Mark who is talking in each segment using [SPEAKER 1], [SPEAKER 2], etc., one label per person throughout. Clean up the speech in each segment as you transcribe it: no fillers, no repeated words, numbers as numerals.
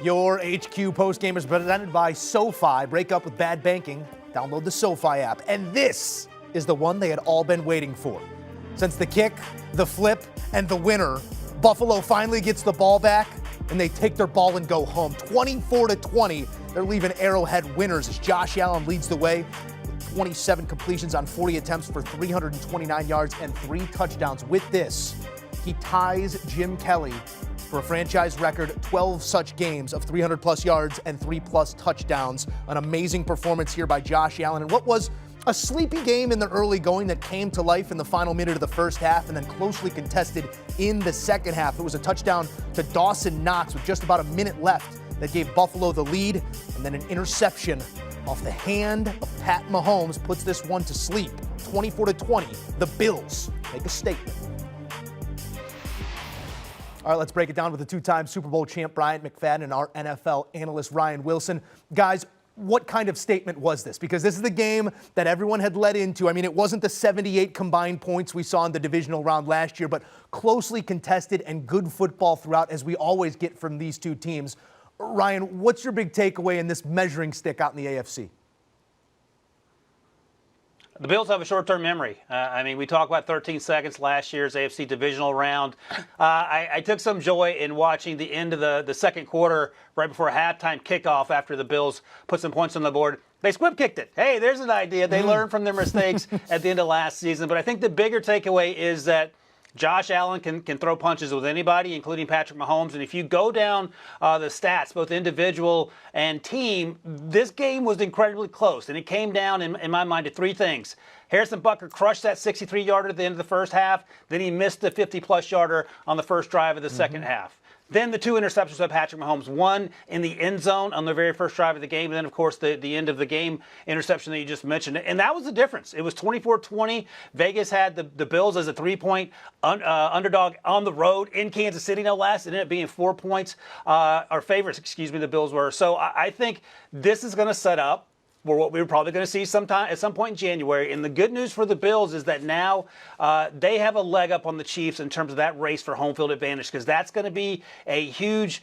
[SPEAKER 1] Your HQ postgame is presented by SoFi. Break up with bad banking. Download the SoFi app. And this is the one they had all been waiting for. Since the kick, the flip, and the winner, Buffalo finally gets the ball back, and they take their ball and go home. 24-20, they're leaving Arrowhead winners as Josh Allen leads the way with 27 completions on 40 attempts for 329 yards and 3 touchdowns. With this, he ties Jim Kelly for a franchise record 12 such games of 300-plus yards and 3-plus touchdowns. An amazing performance here by Josh Allen. And what was a sleepy game in the early going that came to life in the final minute of the first half and then closely contested in the second half. It was a touchdown to Dawson Knox with just about a minute left that gave Buffalo the lead, and then an interception off the hand of Pat Mahomes puts this one to sleep. 24-20, the Bills make a statement. All right, let's break it down with the two-time Super Bowl champ Bryant, McFadden, and our NFL analyst Ryan Wilson. Guys, what kind of statement was this? Because this is the game that everyone had led into. I mean, it wasn't the 78 combined points we saw in the divisional round last year, but closely contested and good football throughout, as we always get from these two teams. Ryan, what's your big takeaway in this measuring stick out in the AFC?
[SPEAKER 2] The Bills have a short-term memory. We talked about 13 seconds last year's AFC divisional round. I took some joy in watching the end of the second quarter right before halftime kickoff after the Bills put some points on the board. They squib kicked it. Hey, there's an idea. They learned from their mistakes at the end of last season. But I think the bigger takeaway is that Josh Allen can throw punches with anybody, including Patrick Mahomes. And if you go down the stats, both individual and team, this game was incredibly close. And it came down, in my mind, to 3 things. Harrison Butker crushed that 63-yarder at the end of the first half. Then he missed the 50-plus yarder on the first drive of the second half. Then the 2 interceptions by Patrick Mahomes, one in the end zone on the very first drive of the game, and then, of course, the end of the game interception that you just mentioned. And that was the difference. It was 24-20. Vegas had the Bills as a 3-point underdog on the road in Kansas City, no less. It ended up being 4 points, or favorites, the Bills were. So I think this is going to set up for what we were probably going to see at some point in January. And the good news for the Bills is that now they have a leg up on the Chiefs in terms of that race for home field advantage, because that's going to be a huge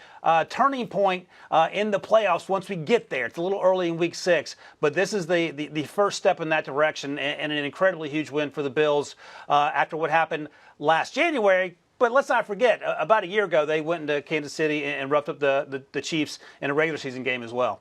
[SPEAKER 2] turning point in the playoffs once we get there. It's a little early in Week 6, but this is the first step in that direction, and an incredibly huge win for the Bills after what happened last January. But let's not forget, about a year ago, they went into Kansas City and roughed up the Chiefs in a regular season game as well.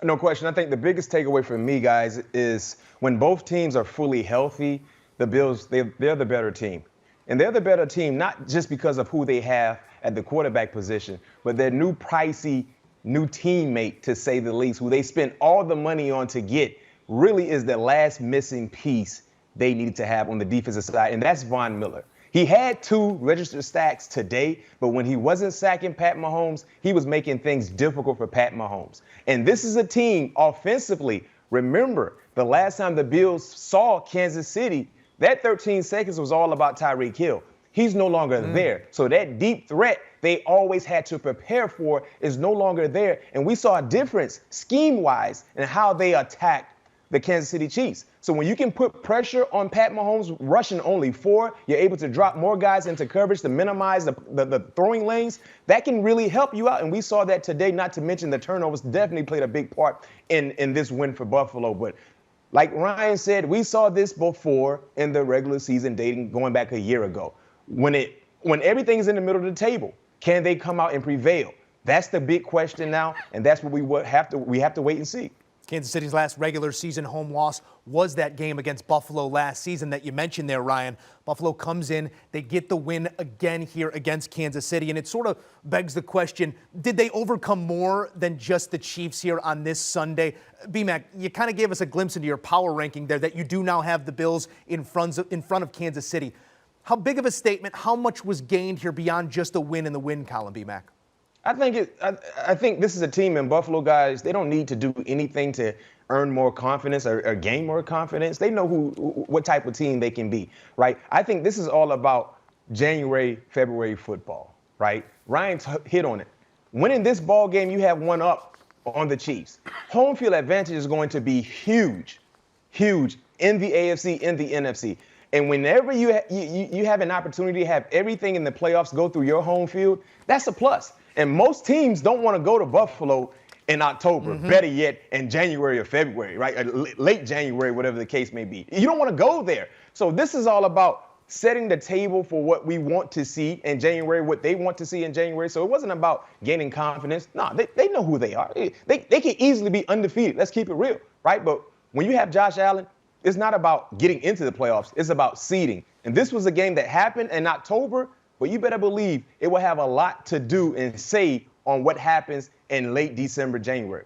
[SPEAKER 3] No question. I think the biggest takeaway for me, guys, is when both teams are fully healthy, the Bills, they're the better team. And they're the better team not just because of who they have at the quarterback position, but their new pricey new teammate, to say the least, who they spent all the money on to get, really is the last missing piece they needed to have on the defensive side, and that's Von Miller. He had 2 registered sacks today, but when he wasn't sacking Pat Mahomes, he was making things difficult for Pat Mahomes. And this is a team offensively. Remember, the last time the Bills saw Kansas City, that 13 seconds was all about Tyreek Hill. He's no longer there. So that deep threat they always had to prepare for is no longer there. And we saw a difference scheme-wise in how they attacked the Kansas City Chiefs. So when you can put pressure on Pat Mahomes, rushing only 4, you're able to drop more guys into coverage to minimize the throwing lanes. That can really help you out. And we saw that today, not to mention the turnovers definitely played a big part in this win for Buffalo. But like Ryan said, we saw this before in the regular season going back a year ago. When everything is in the middle of the table, can they come out and prevail? That's the big question now, and that's what we have to wait and see.
[SPEAKER 1] Kansas City's last regular season home loss was that game against Buffalo last season that you mentioned there, Ryan. Buffalo comes in, they get the win again here against Kansas City, and it sort of begs the question, did they overcome more than just the Chiefs here on this Sunday? B-Mac, you kind of gave us a glimpse into your power ranking there that you do now have the Bills in front of Kansas City. How big of a statement, how much was gained here beyond just a win in the win column, B-Mac?
[SPEAKER 3] I think this is a team in Buffalo, guys. They don't need to do anything to earn more confidence or gain more confidence. They know what type of team they can be, right? I think this is all about January, February football, right? Ryan hit on it. Winning this ball game, you have one up on the Chiefs. Home field advantage is going to be huge in the AFC, in the NFC. And whenever you have an opportunity to have everything in the playoffs go through your home field, that's a plus. And most teams don't want to go to Buffalo in October, better yet, in January or February, right? Late January, whatever the case may be. You don't want to go there. So this is all about setting the table for what we want to see in January, what they want to see in January. So it wasn't about gaining confidence. No, they know who they are. They can easily be undefeated. Let's keep it real, right? But when you have Josh Allen, it's not about getting into the playoffs. It's about seeding. And this was a game that happened in October, but you better believe it will have a lot to do and say on what happens in late December, January.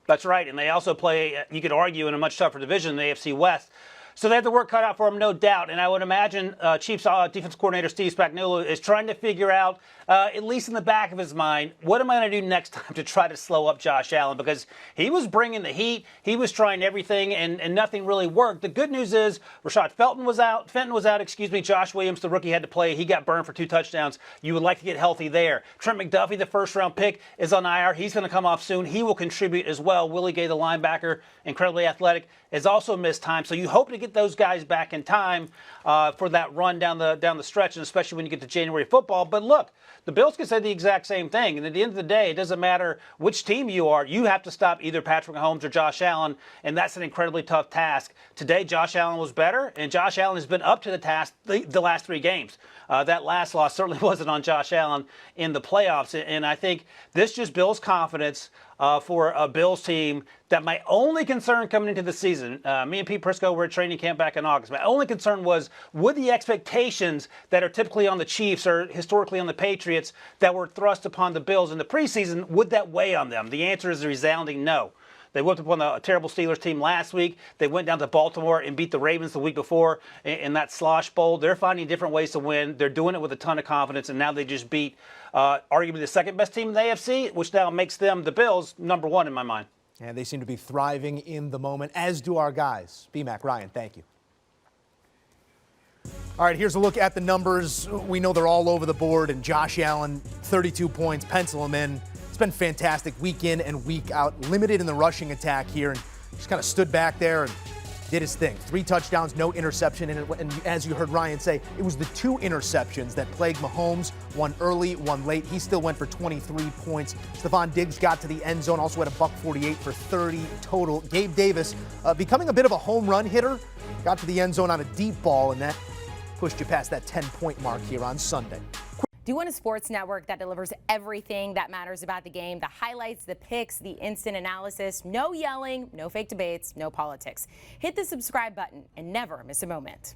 [SPEAKER 2] That's right. And they also play, you could argue, in a much tougher division, the AFC West. So they have the work cut out for them, no doubt. And I would imagine Chiefs defense coordinator Steve Spagnuolo is trying to figure out, at least in the back of his mind, what am I going to do next time to try to slow up Josh Allen? Because he was bringing the heat. He was trying everything, and nothing really worked. The good news is Rashad Fenton was out. Josh Williams, the rookie, had to play. He got burned for 2 touchdowns. You would like to get healthy there. Trent McDuffie, the first-round pick, is on IR. He's going to come off soon. He will contribute as well. Willie Gay, the linebacker, incredibly athletic, has also missed time. So you hope to get those guys back in time for that run down the stretch, and especially when you get to January football. But look, the Bills can say the exact same thing. And at the end of the day, it doesn't matter which team you are. You have to stop either Patrick Mahomes or Josh Allen, and that's an incredibly tough task. Today, Josh Allen was better, and Josh Allen has been up to the task the last 3 games. That last loss certainly wasn't on Josh Allen in the playoffs. And I think this just builds confidence for a Bills team that my only concern coming into the season, me and Pete Prisco were at training camp back in August. My only concern was, would the expectations that are typically on the Chiefs or historically on the Patriots that were thrust upon the Bills in the preseason, would that weigh on them? The answer is a resounding no. They whooped up on a terrible Steelers team last week. They went down to Baltimore and beat the Ravens the week before in that slosh bowl. They're finding different ways to win. They're doing it with a ton of confidence, and now they just beat arguably the second best team in the AFC, which now makes them, the Bills, number 1 in my mind.
[SPEAKER 1] And they seem to be thriving in the moment, as do our guys. B-Mac, Ryan, thank you. All right, here's a look at the numbers. We know they're all over the board, and Josh Allen, 32 points, pencil him in. It's been fantastic week in and week out, limited in the rushing attack here, and just kind of stood back there and did his thing. 3 touchdowns, no interception, and as you heard Ryan say, it was the 2 interceptions that plagued Mahomes, one early, one late. He still went for 23 points. Stephon Diggs got to the end zone, also had a $148 for 30 total. Gabe Davis, becoming a bit of a home run hitter, got to the end zone on a deep ball, and that pushed you past that 10-point mark here on Sunday.
[SPEAKER 4] Do you want a sports network that delivers everything that matters about the game? The highlights, the picks, the instant analysis, no yelling, no fake debates, no politics. Hit the subscribe button and never miss a moment.